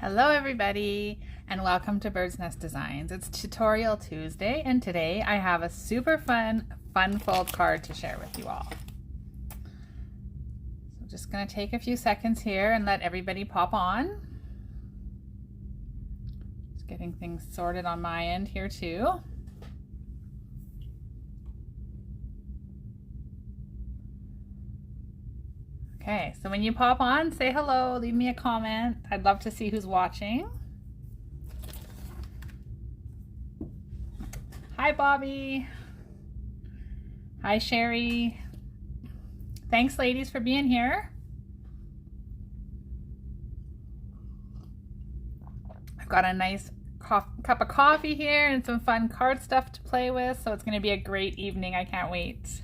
Hello everybody and welcome to Birdsnest Designs. It's Tutorial Tuesday and today I have a super fun fold card to share with you all. So just going to take a few seconds here and let everybody pop on. Just getting things sorted on my end here too. Okay, so when you pop on, say hello, leave me a comment. I'd love to see who's watching. Hi, Bobby. Hi, Sherry. Thanks, ladies, for being here. I've got a nice cup of coffee here and some fun card stuff to play with, so it's going to be a great evening. I can't wait.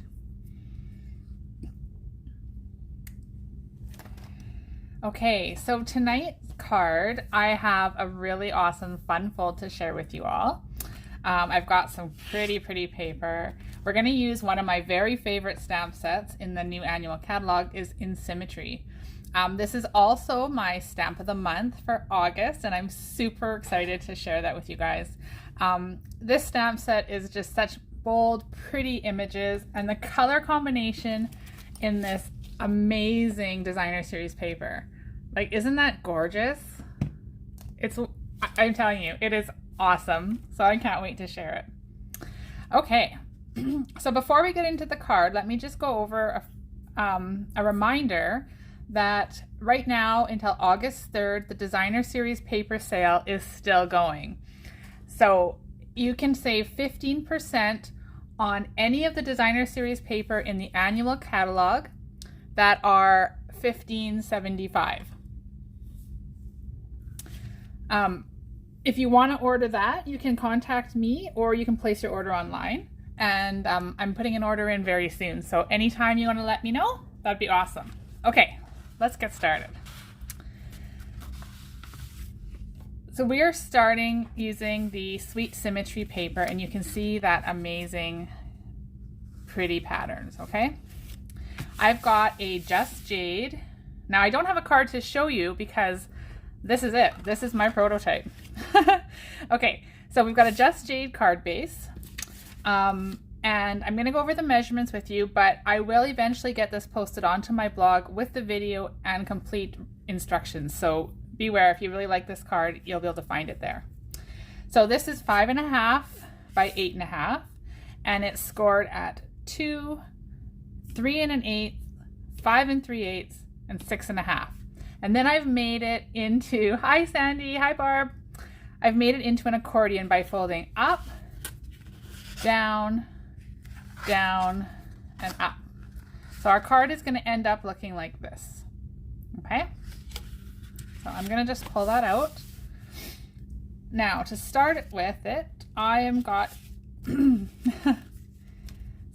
Okay, so tonight's card, I have a really awesome fun fold to share with you all. I've got some pretty paper. We're going to use one of my very favorite stamp sets in the new annual catalog is in Symmetry. This is also my stamp of the month for August, and I'm super excited to share that with you guys. This stamp set is just such bold, pretty images, and the color combination in this amazing designer series paper. Like, isn't that gorgeous? I'm telling you, it is awesome. So I can't wait to share it. Okay, so before we get into the card, let me just go over a reminder that right now until August 3rd, the designer series paper sale is still going. So you can save 15% on any of the designer series paper in the annual catalog that are $15.75. If you want to order that, you can contact me or you can place your order online. And I'm putting an order in very soon. So anytime you want to let me know, that'd be awesome. Okay, let's get started. So we are starting using the Sweet Symmetry paper, and you can see that amazing, pretty patterns, okay? I've got a Just Jade. Now I don't have a card to show you because this is it. This is my prototype. Okay, so we've got a Just Jade card base. And I'm going to go over the measurements with you, but I will eventually get this posted onto my blog with the video and complete instructions. So beware, if you really like this card, you'll be able to find it there. So this is 5.5 by 8.5, and it's scored at 2, 3 1/8, 5 3/8, and 6.5. And then I've made it into, hi Sandy, hi Barb. I've made it into an accordion by folding up, down, down, and up. So our card is going to end up looking like this. Okay? So I'm going to just pull that out. Now to start with it, I am got some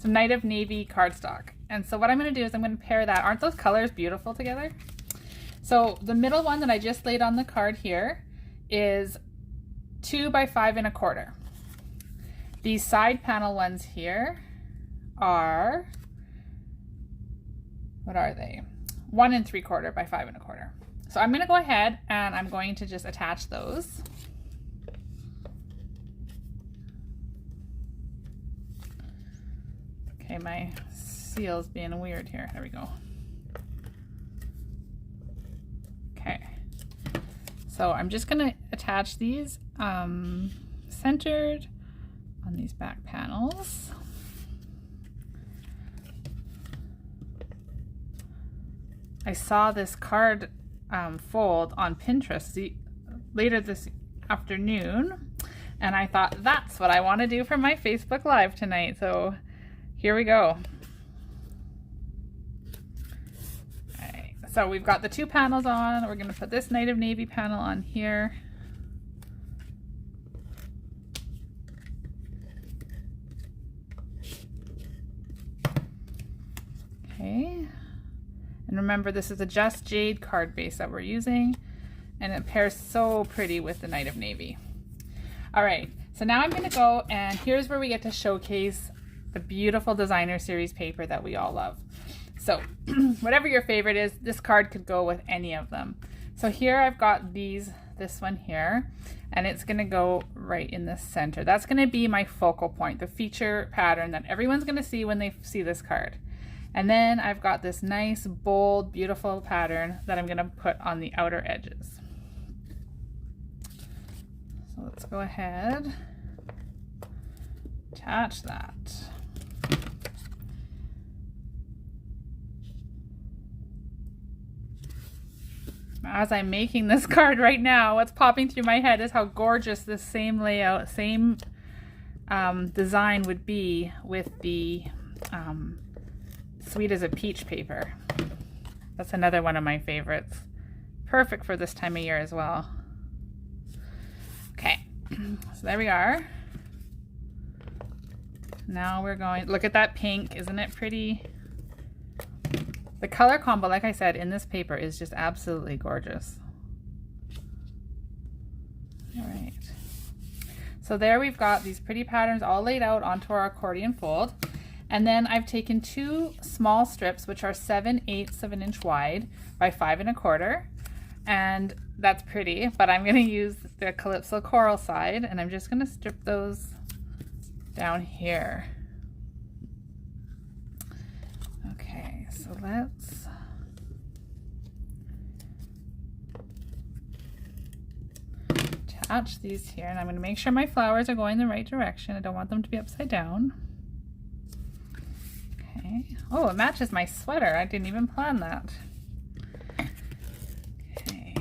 Night of Navy cardstock. And so what I'm going to do is I'm going to pair that. Aren't those colors beautiful together? So the middle one that I just laid on the card here is 2 by 5 1/4. These side panel ones here are, what are they? 1 3/4 by 5 1/4. So I'm going to go ahead and I'm going to just attach those. Okay, my seal's being weird here. There we go. Okay, so I'm just going to attach these centered on these back panels. I saw this card fold on Pinterest later this afternoon, and I thought that's what I want to do for my Facebook Live tonight. So here we go. All right, so we've got the 2 panels on. We're going to put this Night of Navy panel on here. Okay, and remember this is a Just Jade card base that we're using, and it pairs so pretty with the Night of Navy. All right, so now I'm going to go, and here's where we get to showcase the beautiful designer series paper that we all love. So whatever your favorite is, this card could go with any of them. So here I've got these this one here, and it's going to go right in the center. That's going to be my focal point, the feature pattern that everyone's going to see when they see this card. And then I've got this nice, bold, beautiful pattern that I'm going to put on the outer edges. So let's go ahead, attach that. As I'm making this card right now, what's popping through my head is how gorgeous this same layout, same design would be with the Sweet as a Peach paper. That's another one of my favorites. Perfect for this time of year as well. Okay, so there we are. Now we're going, look at that pink, isn't it pretty? The color combo, like I said, in this paper is just absolutely gorgeous. All right. So there we've got these pretty patterns all laid out onto our accordion fold. And then I've taken two small strips, which are 7/8 of an inch wide by 5 1/4. And that's pretty, but I'm going to use the Calypso Coral side, and I'm just going to strip those down here. Okay, so let's attach these here, and I'm going to make sure my flowers are going the right direction. I don't want them to be upside down. Okay. Oh, it matches my sweater. I didn't even plan that. Okay.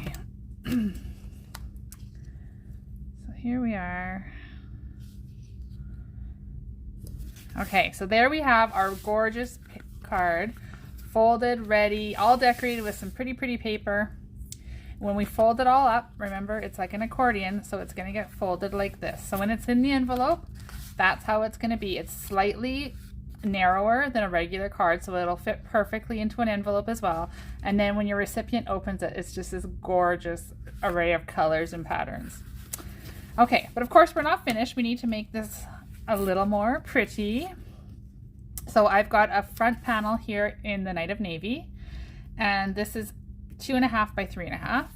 So here we are. Okay, so there we have our gorgeous card, folded, ready, all decorated with some pretty paper. When we fold it all up, remember it's like an accordion, so it's going to get folded like this. So when it's in the envelope, that's how it's going to be. It's slightly narrower than a regular card, so it'll fit perfectly into an envelope as well. And then when your recipient opens it, it's just this gorgeous array of colors and patterns. Okay, but of course we're not finished. We need to make this a little more pretty. So I've got a front panel here in the Night of Navy, and this is 2.5 by 3.5.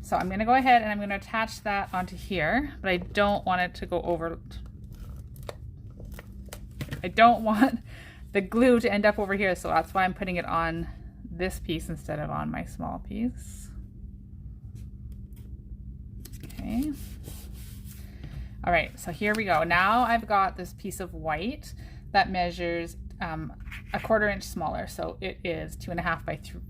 So I'm going to go ahead and I'm going to attach that onto here, but I don't want it to go over. I don't want the glue to end up over here, so that's why I'm putting it on this piece instead of on my small piece. Okay. All right, so here we go. Now I've got this piece of white that measures 1/4 inch smaller. So it is 2.5 by 3.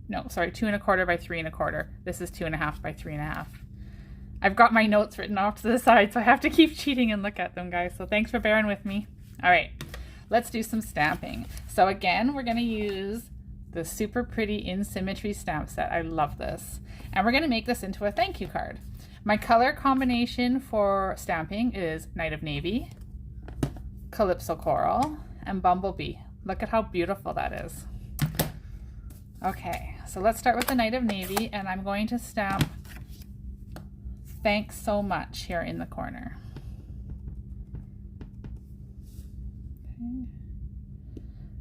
No, sorry, 2 1/4 by 3 1/4. This is 2.5 by 3.5. I've got my notes written off to the side, so I have to keep cheating and look at them, guys. So thanks for bearing with me. All right, let's do some stamping. So again, we're going to use the super pretty In Symmetry stamp set. I love this. And we're going to make this into a thank you card. My color combination for stamping is Night of Navy, Calypso Coral, and Bumblebee. Look at how beautiful that is. Okay, so let's start with the Night of Navy, and I'm going to stamp Thanks So Much here in the corner. Okay.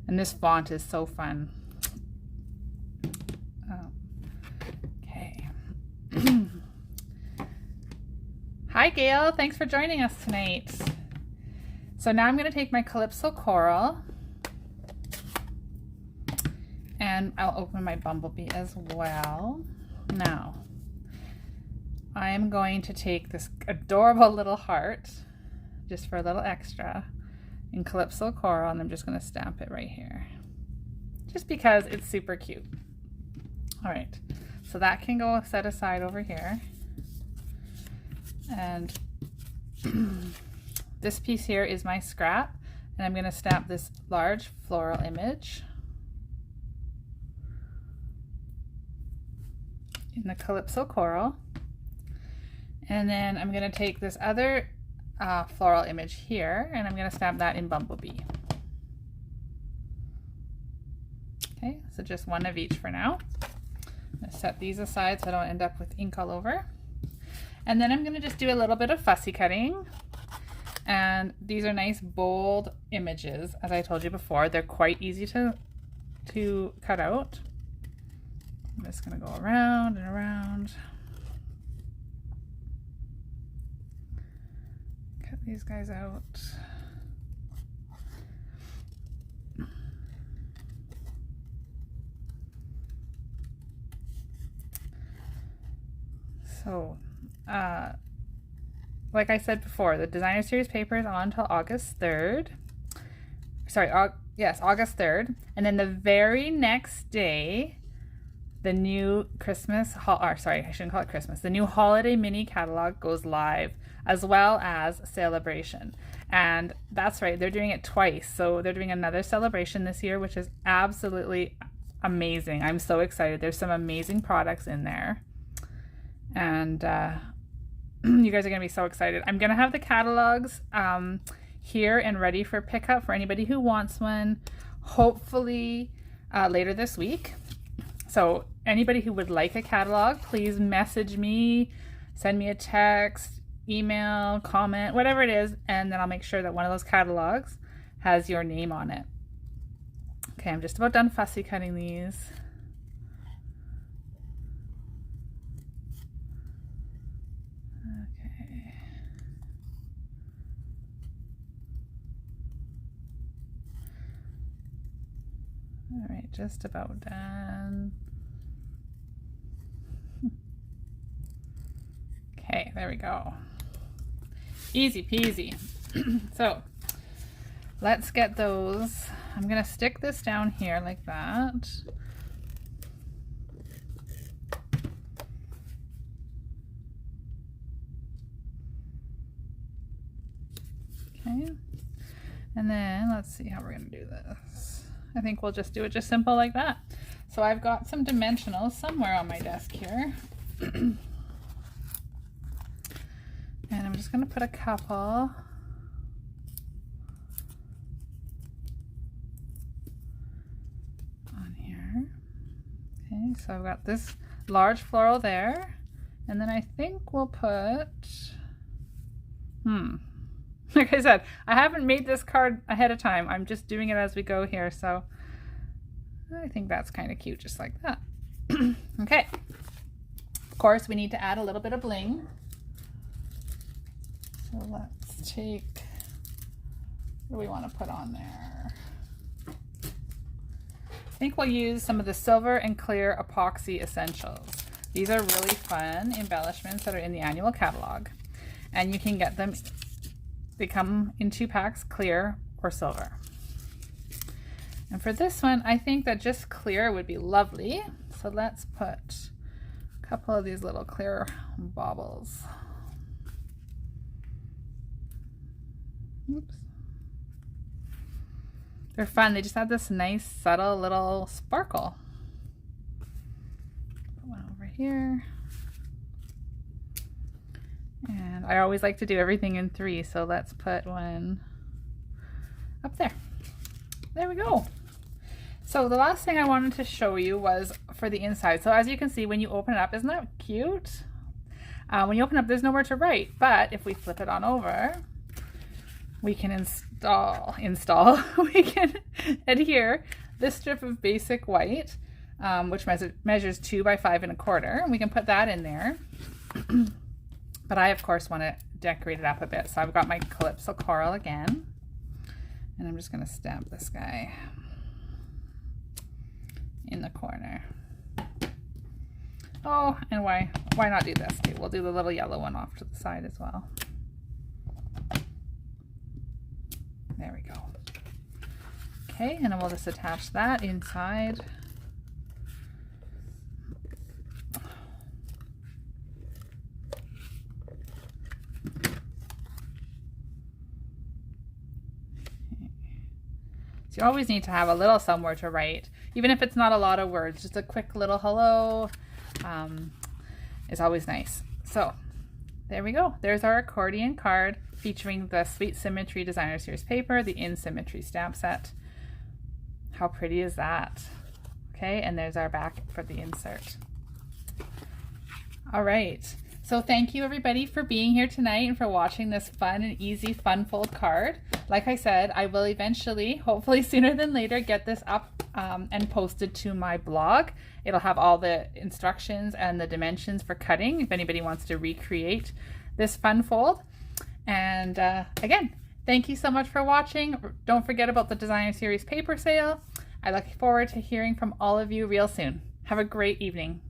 And this font is so fun. Okay. Hi Gail, thanks for joining us tonight. So now I'm going to take my Calypso Coral, and I'll open my Bumblebee as well. Now, I am going to take this adorable little heart, just for a little extra, in Calypso Coral, and I'm just going to stamp it right here, just because it's super cute. All right, so that can go set aside over here. And this piece here is my scrap, and I'm going to stamp this large floral image in the Calypso Coral. And then I'm going to take this other floral image here, and I'm going to stamp that in Bumblebee. Okay, so just one of each for now. I'm going to set these aside so I don't end up with ink all over. And then I'm going to just do a little bit of fussy cutting. And these are nice bold images. As I told you before, they're quite easy to cut out. I'm just going to go around and around. these guys out. So, like I said before, the designer series paper is on until August 3rd. Sorry, yes, August 3rd. And then the very next day, the new Christmas, sorry, I shouldn't call it Christmas. The new holiday mini catalog goes live, as well as Celebration. And that's right, they're doing it twice. So they're doing another Celebration this year, which is absolutely amazing. I'm so excited. There's some amazing products in there. And you guys are going to be so excited. I'm going to have the catalogs here and ready for pickup for anybody who wants one, hopefully later this week. So anybody who would like a catalog, please message me, send me a text, email, comment, whatever it is, and then I'll make sure that one of those catalogs has your name on it. Okay, I'm just about done fussy cutting these. Okay. All right, just about done. Okay, there we go. Easy peasy. So let's get those. I'm gonna stick this down here like that. Okay, and then let's see how we're gonna do this. I think we'll just do it just simple like that. So I've got some dimensionals somewhere on my desk here. And I'm just going to put a couple on here. Okay, so I've got this large floral there. And then I think we'll put, like I said, I haven't made this card ahead of time. I'm just doing it as we go here. So I think that's kind of cute, just like that. Okay. Of course, we need to add a little bit of bling. So let's take, what do we want to put on there? I think we'll use some of the silver and clear epoxy essentials. These are really fun embellishments that are in the annual catalog. And you can get them, they come in 2 packs, clear or silver. And for this one, I think that just clear would be lovely. So let's put a couple of these little clear baubles. Oops. They're fun. They just have this nice, subtle little sparkle. Put one over here. And I always like to do everything in 3, so let's put one up there. There we go. So the last thing I wanted to show you was for the inside. So as you can see, when you open it up, isn't that cute? When you open it up, there's nowhere to write, but if we flip it on over, we can we can adhere this strip of basic white, which measures 2 by 5 1/4. And we can put that in there. But I, of course, want to decorate it up a bit. So I've got my Calypso Coral again. And I'm just going to stamp this guy in the corner. Oh, and why not do this too? We'll do the little yellow one off to the side as well. There we go. Okay, and then we'll just attach that inside. So you always need to have a little somewhere to write, even if it's not a lot of words. Just a quick little hello is always nice. So there we go. There's our accordion card featuring the Sweet Symmetry Designer Series paper, the In Symmetry stamp set. How pretty is that? Okay, and there's our back for the insert. All right. So thank you everybody for being here tonight and for watching this fun and easy fun fold card. Like I said, I will eventually, hopefully sooner than later, get this up and posted to my blog. It'll have all the instructions and the dimensions for cutting if anybody wants to recreate this fun fold. And again, thank you so much for watching. Don't forget about the Designer Series paper sale. I look forward to hearing from all of you real soon. Have a great evening.